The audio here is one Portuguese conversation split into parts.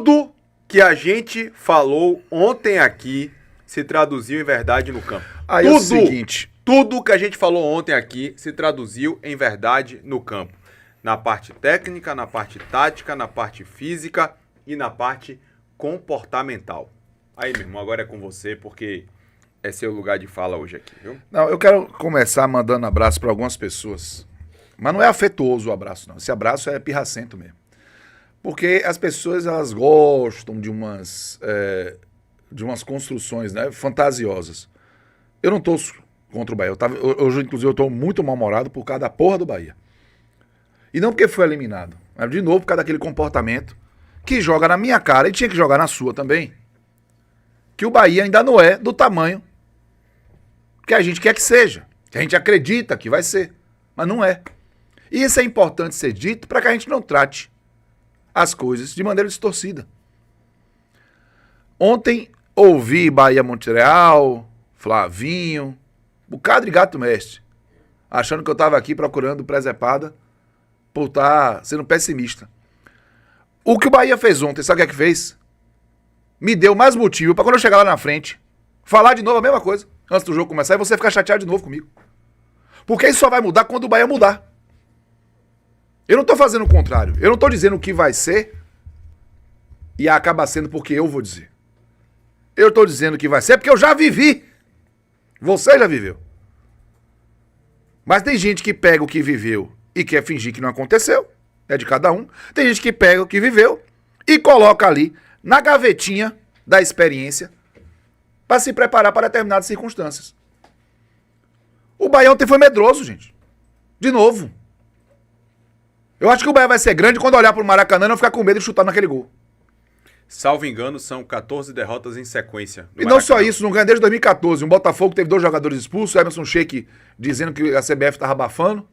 tudo que a gente falou ontem aqui se traduziu em verdade no campo. Aí tudo, é o seguinte... Tudo que a gente falou ontem aqui se traduziu em verdade no campo. Na parte técnica, na parte tática, na parte física e na parte comportamental. Aí, meu irmão, agora é com você, porque é seu lugar de fala hoje aqui, viu? Não, eu quero começar mandando abraço para algumas pessoas. Mas não é afetuoso o abraço, não. Esse abraço é pirracento mesmo. Porque as pessoas, elas gostam de umas construções, né, fantasiosas. Eu não tô contra o Bahia. Hoje, inclusive, eu tô muito mal-humorado por causa da porra do Bahia. E não porque foi eliminado. Mas, de novo, por causa daquele comportamento que joga na minha cara e tinha que jogar na sua também. Que o Bahia ainda não é do tamanho que a gente quer que seja. Que a gente acredita que vai ser. Mas não é. E isso é importante ser dito para que a gente não trate as coisas de maneira distorcida. Ontem ouvi Bahia Montreal, Flavinho, bocado de gato mestre, achando que eu estava aqui procurando presepada por estar sendo pessimista. O que o Bahia fez ontem, sabe o que é que fez? Me deu mais motivo para quando eu chegar lá na frente, falar de novo a mesma coisa, antes do jogo começar, e você ficar chateado de novo comigo. Porque isso só vai mudar quando o Bahia mudar. Eu não tô fazendo o contrário. Eu não tô dizendo o que vai ser e acaba sendo porque eu vou dizer. Eu tô dizendo o que vai ser porque eu já vivi. Você já viveu. Mas tem gente que pega o que viveu e quer fingir que não aconteceu. É de cada um. Tem gente que pega o que viveu e coloca ali na gavetinha da experiência para se preparar para determinadas circunstâncias. O Bahia ontem foi medroso, gente. De novo. Eu acho que o Bahia vai ser grande quando olhar pro Maracanã e não ficar com medo de chutar naquele gol. Salvo engano, são 14 derrotas em sequência. E não só isso, não ganha desde 2014. Um Botafogo teve 2 jogadores expulsos, Emerson Sheik dizendo que a CBF tava abafando.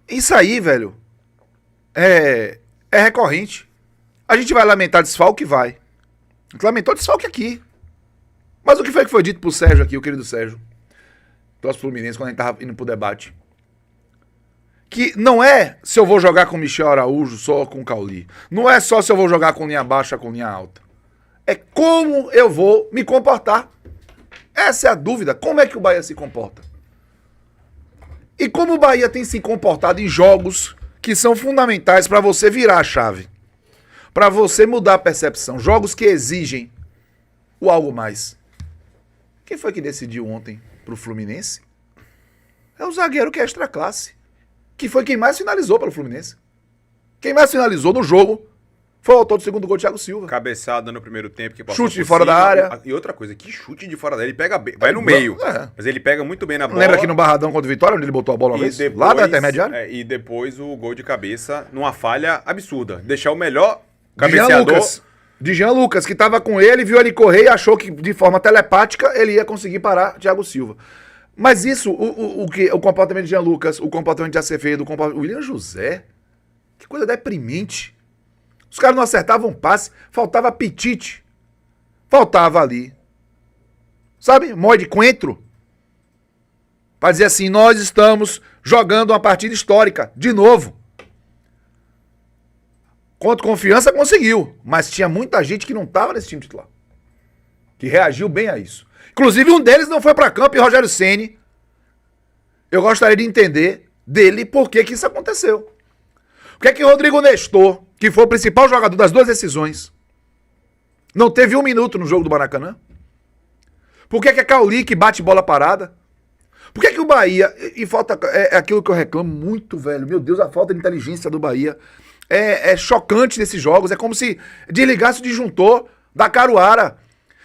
Isso aí, velho, é recorrente. A gente vai lamentar desfalque? Vai. A gente lamentou desfalque aqui. Mas o que foi dito pro Sérgio aqui, o querido Sérgio, próximo Fluminense, quando a gente tava indo pro debate? Que não é se eu vou jogar com Michel Araújo, só com Cauli. Não é só se eu vou jogar com linha baixa, com linha alta. É como eu vou me comportar. Essa é a dúvida. Como é que o Bahia se comporta? E como o Bahia tem se comportado em jogos que são fundamentais para você virar a chave. Para você mudar a percepção. Jogos que exigem o algo mais. Quem foi que decidiu ontem pro Fluminense? É o zagueiro que é extra classe. Que foi quem mais finalizou pelo Fluminense. Quem mais finalizou no jogo foi o autor do segundo gol, Thiago Silva. Cabeçada no primeiro tempo. Que passou chute de fora da área. E outra coisa, que chute de fora da área. Ele pega bem, vai no meio. Mas ele pega muito bem na bola. Lembra aqui no Barradão contra o Vitória, onde ele botou a bola uma vez? Lá da intermediária? E depois o gol de cabeça numa falha absurda. Deixar o melhor cabeceador... De Jean Lucas, que tava com ele, viu ele correr e achou que de forma telepática ele ia conseguir parar Thiago Silva. Mas isso, o comportamento de Jean Lucas, o comportamento de Acevedo, o comportamento... William José, que coisa deprimente. Os caras não acertavam passe, faltava apetite. Faltava ali. Sabe, mói de coentro. Pra dizer assim, nós estamos jogando uma partida histórica, de novo. Contra confiança conseguiu, mas tinha muita gente que não tava nesse time titular. Que reagiu bem a isso. Inclusive um deles não foi pra campo e Rogério Ceni. Eu gostaria de entender dele por que isso aconteceu. Por que Rodrigo Nestor, que foi o principal jogador das 2 decisões, não teve 1 minuto no jogo do Maracanã? Por que Cauli que bate bola parada? Por que o Bahia, e falta, é aquilo que eu reclamo muito, velho, meu Deus, a falta de inteligência do Bahia é chocante nesses jogos, é como se desligasse o disjuntor da Caruara.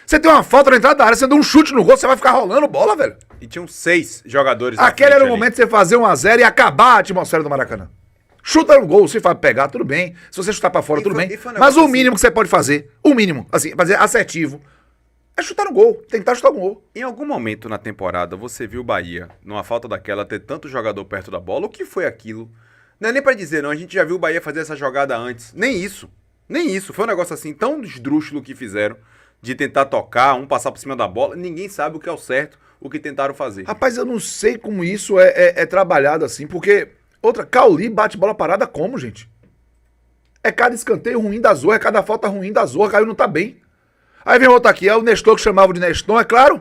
Você tem uma falta na entrada da área, você dá um chute no gol, você vai ficar rolando bola, velho. E tinham 6 jogadores Aquele era o momento de você fazer 1-0 e acabar a atmosfera do Maracanã. Chuta no gol, se vai pegar, tudo bem. Se você chutar pra fora, tudo bem. Mas o mínimo que você pode fazer, o mínimo, assim, fazer assertivo, é chutar no gol, tentar chutar no gol. Em algum momento na temporada, você viu o Bahia, numa falta daquela, ter tanto jogador perto da bola? O que foi aquilo? Não é nem pra dizer, não. A gente já viu o Bahia fazer essa jogada antes. Nem isso. Nem isso. Foi um negócio assim, tão esdrúxulo que fizeram, de tentar tocar, um passar por cima da bola. Ninguém sabe o que é o certo, o que tentaram fazer. Rapaz, eu não sei como isso é trabalhado assim, porque... Cauli bate bola parada como, gente? É cada escanteio ruim da Zorra, é cada falta ruim da Zorra, Caio não tá bem. Aí vem outro aqui, é o Nestor que chamava de Nestor, é claro.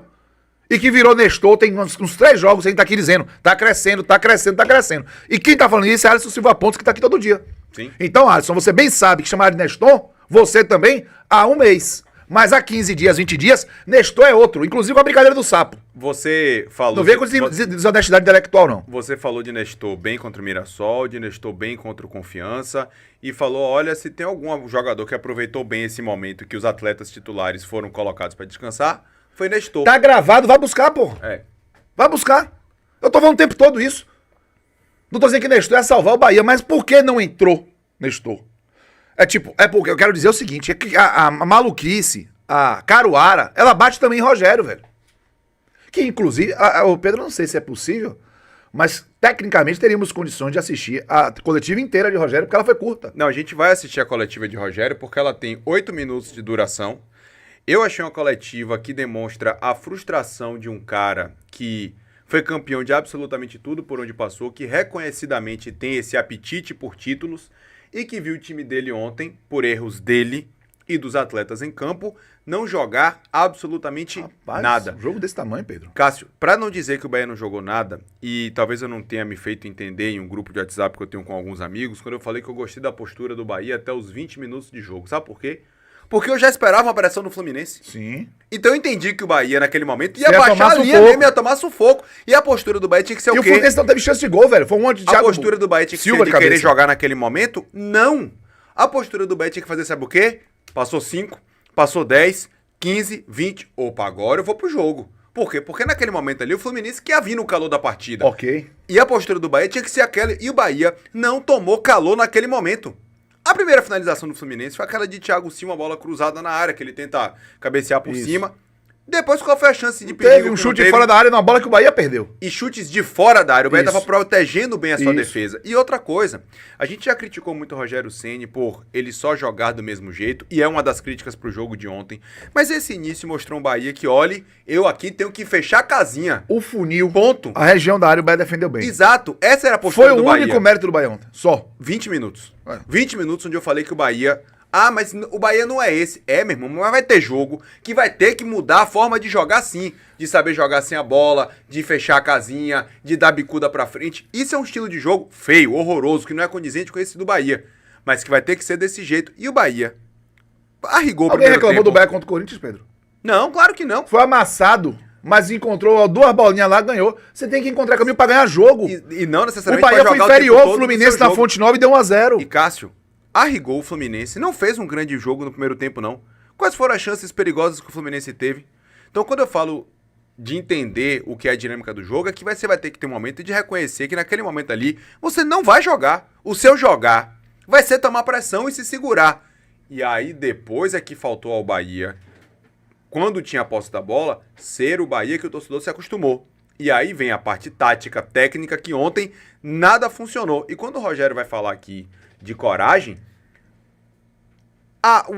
E que virou Nestor, tem uns 3 jogos, a gente tá aqui dizendo, tá crescendo, tá crescendo, tá crescendo. E quem tá falando isso é Alisson Silva Pontes, que tá aqui todo dia. Sim. Então, Alisson, você bem sabe que chamar de Nestor, você também, há um mês. Mas há 15 dias, 20 dias, Nestor é outro. Inclusive com a brincadeira do sapo. Você falou... Não vem com desonestidade intelectual, não. Você falou de Nestor bem contra o Mirassol, de Nestor bem contra o Confiança, e falou, olha, se tem algum jogador que aproveitou bem esse momento que os atletas titulares foram colocados para descansar, foi Nestor. Tá gravado, vai buscar, porra. É. Vai buscar. Eu tô falando o tempo todo isso. Não tô dizendo que Nestor ia salvar o Bahia, mas por que não entrou Nestor? É porque eu quero dizer o seguinte, é que a maluquice, a Caruara, ela bate também em Rogério, velho. Que inclusive, o Pedro, não sei se é possível, mas tecnicamente teríamos condições de assistir a coletiva inteira de Rogério, porque ela foi curta. Não, a gente vai assistir a coletiva de Rogério porque ela tem 8 minutos de duração. Eu achei uma coletiva que demonstra a frustração de um cara que foi campeão de absolutamente tudo por onde passou, que reconhecidamente tem esse apetite por títulos e que viu o time dele ontem, por erros dele e dos atletas em campo, não jogar absolutamente nada. Um jogo desse tamanho, Pedro. Cássio, pra não dizer que o Bahia não jogou nada, e talvez eu não tenha me feito entender em um grupo de WhatsApp que eu tenho com alguns amigos, quando eu falei que eu gostei da postura do Bahia até os 20 minutos de jogo. Sabe por quê? Porque eu já esperava uma pressão no Fluminense. Sim. Então eu entendi que o Bahia, naquele momento, ia Você ia baixar tomar a linha sufoco. mesmo, ia tomar sufoco. E a postura do Bahia tinha que ser E o o quê? Fluminense não teve chance de gol, velho. Foi um monte de A Thiago postura do Bahia tinha que Silva ser de de querer cabeça. jogar naquele momento? Não. A postura do Bahia tinha que fazer, sabe o quê? Passou 5, passou 10, 15, 20. Opa, agora eu vou pro jogo. Por quê? Porque naquele momento ali o Fluminense quer vir no calor da partida. Ok. E a postura do Bahia tinha que ser aquela. E o Bahia não tomou calor naquele momento. A primeira finalização do Fluminense foi aquela de Thiago Silva, uma bola cruzada na área, que ele tenta cabecear por Isso. cima. Depois, qual foi a chance de perigo? Teve um chute fora da área numa bola que o Bahia perdeu. E chutes de fora da área. O Bahia Isso. estava protegendo bem a sua Isso. defesa. E outra coisa, a gente já criticou muito o Rogério Ceni por ele só jogar do mesmo jeito, e é uma das críticas pro jogo de ontem. Mas esse início mostrou um Bahia que, olhe, eu aqui tenho que fechar a casinha. O funil, Ponto. a região da área, o Bahia defendeu bem. Exato. Essa era a postura Foi o do Bahia. único mérito do Bahia ontem. Só. 20 minutos. É. 20 minutos onde eu falei que o Bahia... Ah, mas o Bahia não é esse. É, meu irmão, mas vai ter jogo que vai ter que mudar a forma de jogar sim. De saber jogar sem a bola, de fechar a casinha, de dar bicuda pra frente. Isso é um estilo de jogo feio, horroroso, que não é condizente com esse do Bahia. Mas que vai ter que ser desse jeito. E o Bahia arrigou o Alguém primeiro reclamou tempo. do Bahia contra o Corinthians, Pedro? Não, claro que não. Foi amassado, mas encontrou 2 bolinhas lá, ganhou. Você tem que encontrar caminho pra ganhar jogo. E não O necessariamente Bahia pra foi jogar o tempo inferior todo ao do Fluminense seu na jogo. Fonte Nova e deu 1-0. E Cássio, arrigou o Fluminense, não fez um grande jogo no primeiro tempo, não. Quais foram as chances perigosas que o Fluminense teve? Então, quando eu falo de entender o que é a dinâmica do jogo, é que você vai ter que ter um momento de reconhecer que naquele momento ali, você não vai jogar. O seu jogar vai ser tomar pressão e se segurar. E aí, depois é que faltou ao Bahia, quando tinha a posse da bola, ser o Bahia que o torcedor se acostumou. E aí vem a parte tática, técnica, que ontem nada funcionou. E quando o Rogério vai falar aqui de coragem,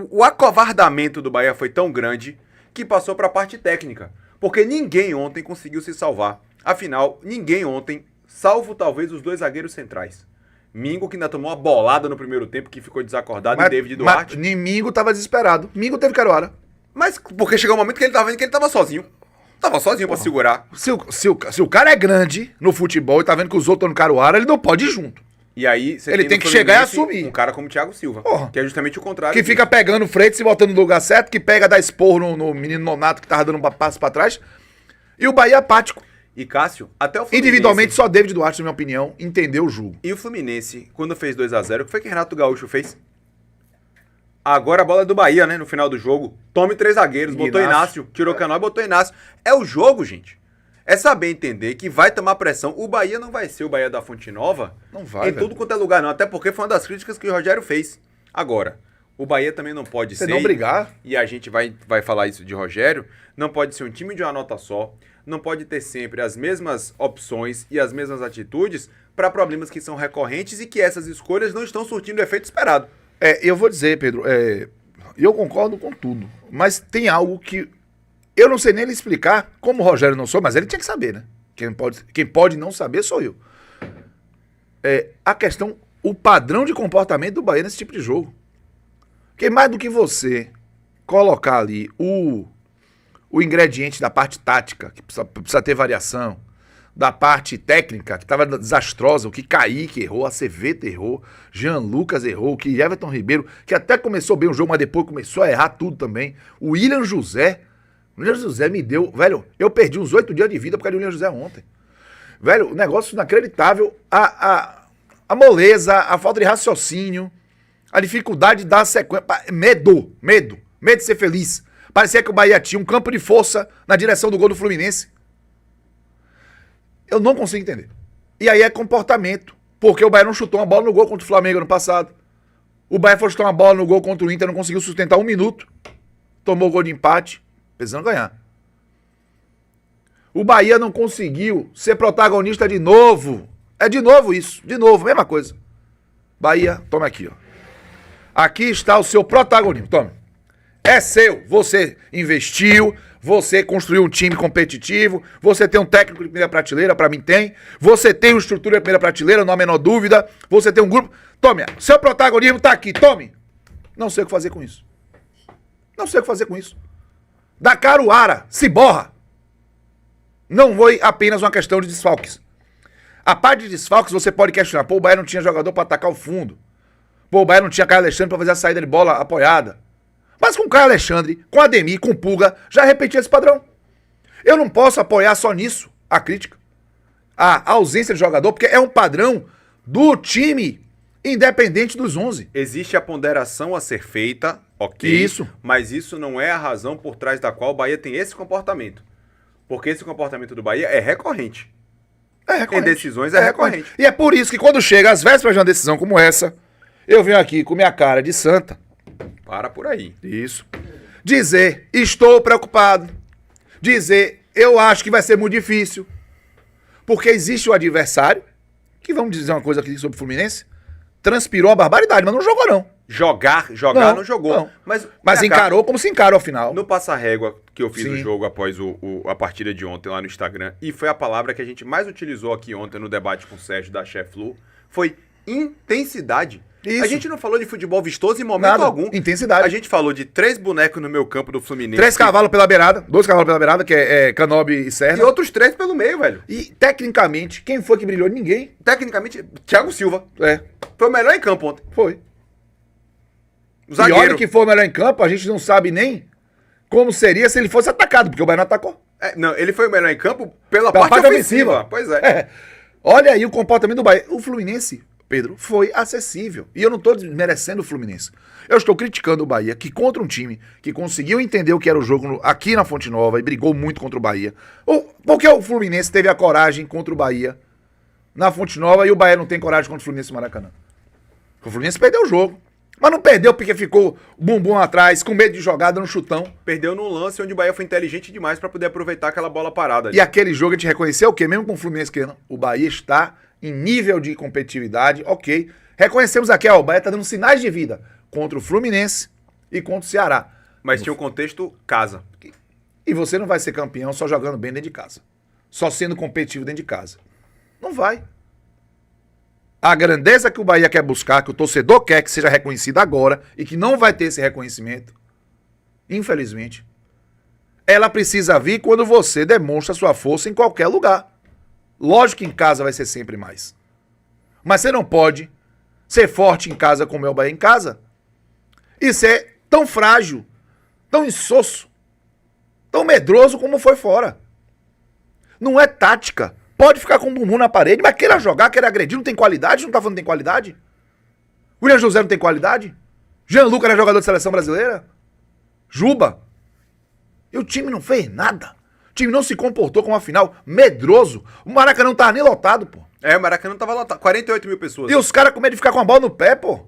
o acovardamento do Bahia foi tão grande que passou para a parte técnica. Porque ninguém ontem conseguiu se salvar. Afinal, ninguém ontem, salvo talvez os 2 zagueiros centrais. Mingo, que ainda tomou uma bolada no primeiro tempo, que ficou desacordado, e David Duarte. Mas Mingo tava desesperado. Mingo teve Caruara. Mas porque chegou um momento que ele tava vendo que ele tava sozinho. Tava sozinho pra segurar. Se o cara é grande no futebol e tá vendo que os outros estão no Caruara, ele não pode ir junto. E aí, você Ele tem no que chegar e Fluminense assumir. um cara como o Thiago Silva, Porra. que é justamente o contrário Que disso. fica pegando o Freitas e botando no lugar certo, que pega, dá esporro no menino nonato que tava dando um passo pra trás. E o Bahia apático. E Cássio, até o Fluminense... Individualmente, só David Duarte, na minha opinião, entendeu o jogo. E o Fluminense, quando fez 2-0, o que foi que Renato Gaúcho fez? Agora a bola é do Bahia, né, no final do jogo. Tome 3 zagueiros, botou Inácio, tirou Canó e botou Inácio. É o jogo, gente. É saber entender que vai tomar pressão. O Bahia não vai ser o Bahia da Fonte Nova Não vai, em velho. tudo quanto é lugar, não. Até porque foi uma das críticas que o Rogério fez. Agora, o Bahia também não pode Você ser... não brigar. E a gente vai falar isso de Rogério. Não pode ser um time de uma nota só. Não pode ter sempre as mesmas opções e as mesmas atitudes para problemas que são recorrentes e que essas escolhas não estão surtindo o efeito esperado. Eu vou dizer, Pedro, eu concordo com tudo, mas tem algo que eu não sei nem lhe explicar, como o Rogério não sou, mas ele tinha que saber, né? Quem pode não saber sou eu. A questão, o padrão de comportamento do Bahia nesse tipo de jogo. Porque mais do que você colocar ali o ingrediente da parte tática, que precisa ter variação, da parte técnica, que estava desastrosa, o que Kaique errou, Acevedo errou, Jean Lucas errou, o que Everton Ribeiro, que até começou bem o jogo, mas depois começou a errar tudo também. O William José me deu... Velho, eu perdi uns 8 dias de vida por causa do William José ontem. Velho, um negócio inacreditável. A moleza, a falta de raciocínio, a dificuldade de dar sequência. Medo de ser feliz. Parecia que o Bahia tinha um campo de força na direção do gol do Fluminense. Eu não consigo entender. E aí é comportamento. Porque o Bahia não chutou uma bola no gol contra o Flamengo ano passado. O Bahia foi chutar uma bola no gol contra o Inter, não conseguiu sustentar 1 minuto. Tomou gol de empate, precisando ganhar. O Bahia não conseguiu ser protagonista de novo. É de novo isso. De novo, mesma coisa. Bahia, toma aqui, ó. Aqui está o seu protagonismo. Tome. É seu. Você investiu, você construiu um time competitivo, você tem um técnico de primeira prateleira, pra mim tem. Você tem uma estrutura de primeira prateleira, não há a menor dúvida. Você tem um grupo. Tome, seu protagonismo tá aqui, tome. Não sei o que fazer com isso. Não sei o que fazer com isso. Da Caruara, se borra. Não foi apenas uma questão de desfalques. A parte de desfalques você pode questionar. Pô, o Bahia não tinha jogador pra atacar o fundo. Pô, o Bahia não tinha Caio Alexandre pra fazer a saída de bola apoiada. Mas com o Caio Alexandre, com Ademir, com o Pulga, já repetia esse padrão. Eu não posso apoiar só nisso a crítica. A ausência de jogador, porque é um padrão do time independente dos 11. Existe a ponderação a ser feita, ok. Isso. Mas isso não é a razão por trás da qual o Bahia tem esse comportamento. Porque esse comportamento do Bahia é recorrente. É recorrente. Em decisões é recorrente. E é por isso que quando chega às vésperas de uma decisão como essa, eu venho aqui com minha cara de santa. Para por aí. Isso. Dizer, estou preocupado. Dizer, eu acho que vai ser muito difícil. Porque existe o adversário, que vamos dizer uma coisa aqui sobre o Fluminense, transpirou a barbaridade, mas não jogou não. Jogar não jogou. Não. Mas encarou como se encara ao final. No passa-régua que eu fiz Sim. o jogo após a partida de ontem lá no Instagram, e foi a palavra que a gente mais utilizou aqui ontem no debate com o Sérgio da Chef Flu, foi intensidade. Isso. A gente não falou de futebol vistoso em momento Nada. algum. Intensidade. A gente falou de 3 bonecos no meio campo do Fluminense. 3 cavalos pela beirada, 2 cavalos pela beirada, que é Canobi e Serra. E outros 3 pelo meio, velho. E, tecnicamente, quem foi que brilhou? Ninguém. Tecnicamente, Thiago Silva. É, Foi o melhor em campo ontem. foi. O E zagueiro. olha que foi o melhor em campo, a gente não sabe nem como seria se ele fosse atacado, porque o Bahia não atacou. Não, ele foi o melhor em campo pela Pela parte ofensiva. Pois é. É. Olha aí o comportamento do Bahia. O Fluminense, Pedro, foi acessível. E eu não estou desmerecendo o Fluminense. Eu estou criticando o Bahia, que contra um time que conseguiu entender o que era o jogo aqui na Fonte Nova e brigou muito contra o Bahia. Porque o Fluminense teve a coragem contra o Bahia na Fonte Nova e o Bahia não tem coragem contra o Fluminense no Maracanã. O Fluminense perdeu o jogo. Mas não perdeu porque ficou bumbum atrás, com medo de jogada no chutão. Perdeu num lance onde o Bahia foi inteligente demais pra poder aproveitar aquela bola parada. E aquele jogo a gente reconheceu o quê? Mesmo com o Fluminense querendo. O Bahia está em nível de competitividade, ok. Reconhecemos aqui, ó, o Bahia tá dando sinais de vida contra o Fluminense e contra o Ceará. Mas tinha um contexto casa. E você não vai ser campeão só jogando bem dentro de casa. Só sendo competitivo dentro de casa. Não vai. A grandeza que o Bahia quer buscar, que o torcedor quer que seja reconhecida agora e que não vai ter esse reconhecimento, infelizmente, ela precisa vir quando você demonstra sua força em qualquer lugar. Lógico que em casa vai ser sempre mais. Mas você não pode ser forte em casa como é o Bahia em casa e ser tão frágil, tão insosso, tão medroso como foi fora. Não é tática. Pode ficar com o bumbum na parede, mas queira jogar, queira agredir, não tem qualidade? Não tá falando que tem qualidade? William José não tem qualidade? Jean Lucas era jogador de seleção brasileira? Juba? E o time não fez nada. O time não se comportou como uma final medroso. O Maracanã não tava nem lotado, pô. O Maracanã tava lotado. 48 mil pessoas. E os caras com medo de ficar com a bola no pé, pô.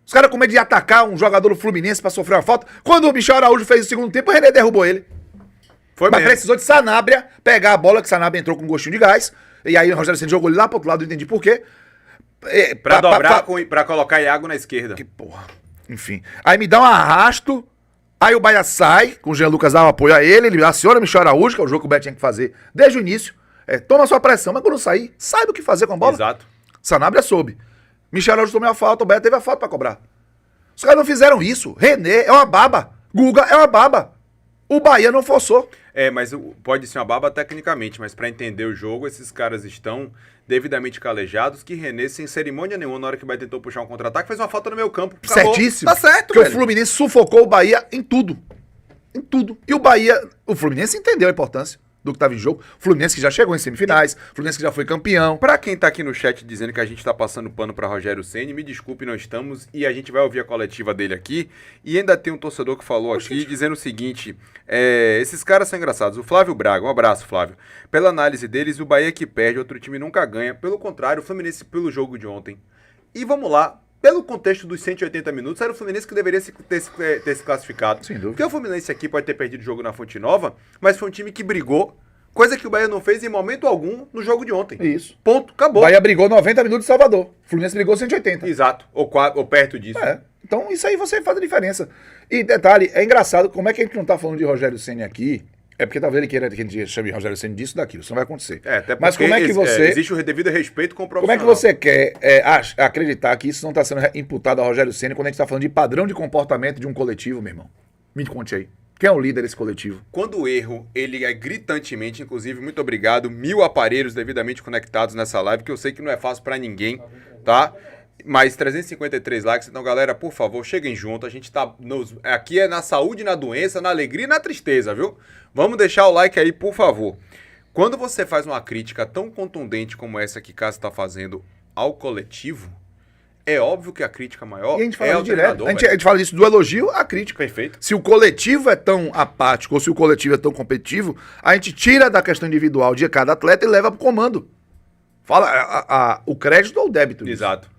Os caras com medo de atacar um jogador do Fluminense pra sofrer uma falta. Quando o Michel Araújo fez o segundo tempo, o René derrubou ele. Foi Mas mesmo. precisou de Sanabria pegar a bola, que Sanabria entrou com um gostinho de gás. E aí o Rogério Ceni jogou ele lá pro outro lado, não entendi por quê. Pra dobrar, pra colocar Iago na esquerda. Que porra. Enfim. Aí me dá um arrasto. Aí o Bahia sai, com o Jean Lucas dá um apoio a ele. Ele aciona o Michel Araújo, que é o jogo que o Beto tinha que fazer desde o início. Toma sua pressão, mas quando sair, saiba o que fazer com a bola. Exato. Sanabria soube. Michel Araújo tomou a falta, o Beto teve a falta pra cobrar. Os caras não fizeram isso. René é uma baba. Guga é uma baba. O Bahia não forçou. Mas pode ser uma baba tecnicamente, mas pra entender o jogo, esses caras estão devidamente calejados, que René, sem cerimônia nenhuma, na hora que o Bahia tentou puxar um contra-ataque, fez uma falta no meio campo. Acabou. Certíssimo. Tá certo, porque velho. o Fluminense sufocou o Bahia em tudo. Em tudo. E o Fluminense entendeu a importância do que estava em jogo. O Fluminense que já chegou em semifinais, o Fluminense que já foi campeão. Pra quem tá aqui no chat dizendo que a gente tá passando pano pra Rogério Ceni, me desculpe, não estamos, e a gente vai ouvir a coletiva dele aqui, e ainda tem um torcedor que falou aqui, dizendo o seguinte, esses caras são engraçados, o Flávio Braga, um abraço, Flávio, pela análise deles, o Bahia que perde, outro time nunca ganha, pelo contrário, o Fluminense pelo jogo de ontem. E vamos lá, pelo contexto dos 180 minutos, era o Fluminense que deveria ter se classificado. Sem dúvida. Porque o Fluminense aqui pode ter perdido o jogo na Fonte Nova, mas foi um time que brigou, coisa que o Bahia não fez em momento algum no jogo de ontem. Isso. Ponto, O acabou. Bahia brigou 90 minutos em Salvador. O Fluminense brigou 180. Exato, ou perto disso. Então isso aí você faz a diferença. E detalhe, é engraçado como é que a gente não tá falando de Rogério Ceni aqui. É porque talvez ele queira que a gente chame Rogério Ceni disso, daquilo. Isso não vai acontecer. Até Mas como é que você... existe o devido respeito com o Como é profissional. que você quer acreditar que isso não está sendo imputado a Rogério Ceni quando a gente está falando de padrão de comportamento de um coletivo, meu irmão? Me conte aí. Quem é o líder desse coletivo? Quando o erro, ele é gritantemente, inclusive, muito obrigado, 1000 aparelhos devidamente conectados nessa live, que eu sei que não é fácil pra ninguém, tá? Mas 353 likes, então galera, por favor, cheguem junto, a gente tá aqui é na saúde, na doença, na alegria e na tristeza, viu? Vamos deixar o like aí, por favor. Quando você faz uma crítica tão contundente como essa que Cássio tá fazendo ao coletivo, é óbvio que a crítica maior E a gente fala é disso ao direto. treinador. A gente fala disso do elogio à crítica. Perfeito. Se o coletivo é tão apático ou se o coletivo é tão competitivo, a gente tira da questão individual de cada atleta e leva pro comando. Fala o crédito ou o débito disso. Exato.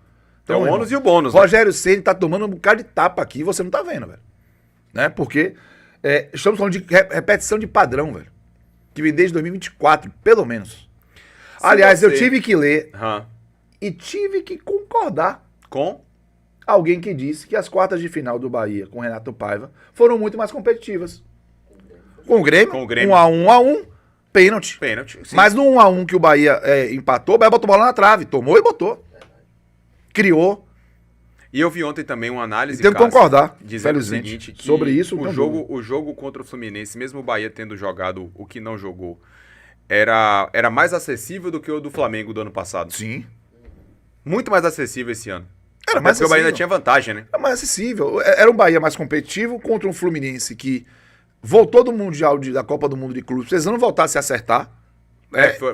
Então, Então, o irmão, ônus e o bônus. Né? Rogério Ceni tá tomando um bocado de tapa aqui e você não tá vendo, velho. Né? Porque estamos falando de repetição de padrão, velho. Que vem desde 2024, pelo menos. Aliás, eu tive que ler Aham. e tive que concordar. Com? Alguém que disse que as quartas de final do Bahia com Renato Paiva foram muito mais competitivas. Com o Grêmio, Com o Grêmio. 1-1, pênalti. Pênalti. Sim. Mas no 1-1 que o Bahia empatou, o Bahia botou bola na trave, tomou e botou. Criou. E eu vi ontem também uma análise, Tenho que Cássio, concordar, dizendo o felizmente. seguinte, que Sobre isso, o não jogo contra o Fluminense, mesmo o Bahia tendo jogado o que não jogou, era mais acessível do que o do Flamengo do ano passado. Sim. Muito mais acessível esse ano. Era Até mais porque o Bahia ainda acessível. tinha vantagem, né? É mais acessível. Era um Bahia mais competitivo contra um Fluminense que voltou do Mundial da Copa do Mundo de Clubes, precisando voltar a se acertar.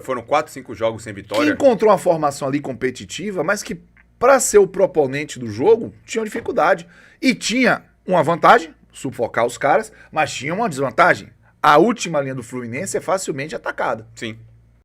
Foram 4, 5 jogos sem Que vitória. encontrou uma formação ali competitiva, mas que, para ser o proponente do jogo, tinha dificuldade. E tinha uma vantagem, sufocar os caras, mas tinha uma desvantagem. A última linha do Fluminense é facilmente atacada. Sim.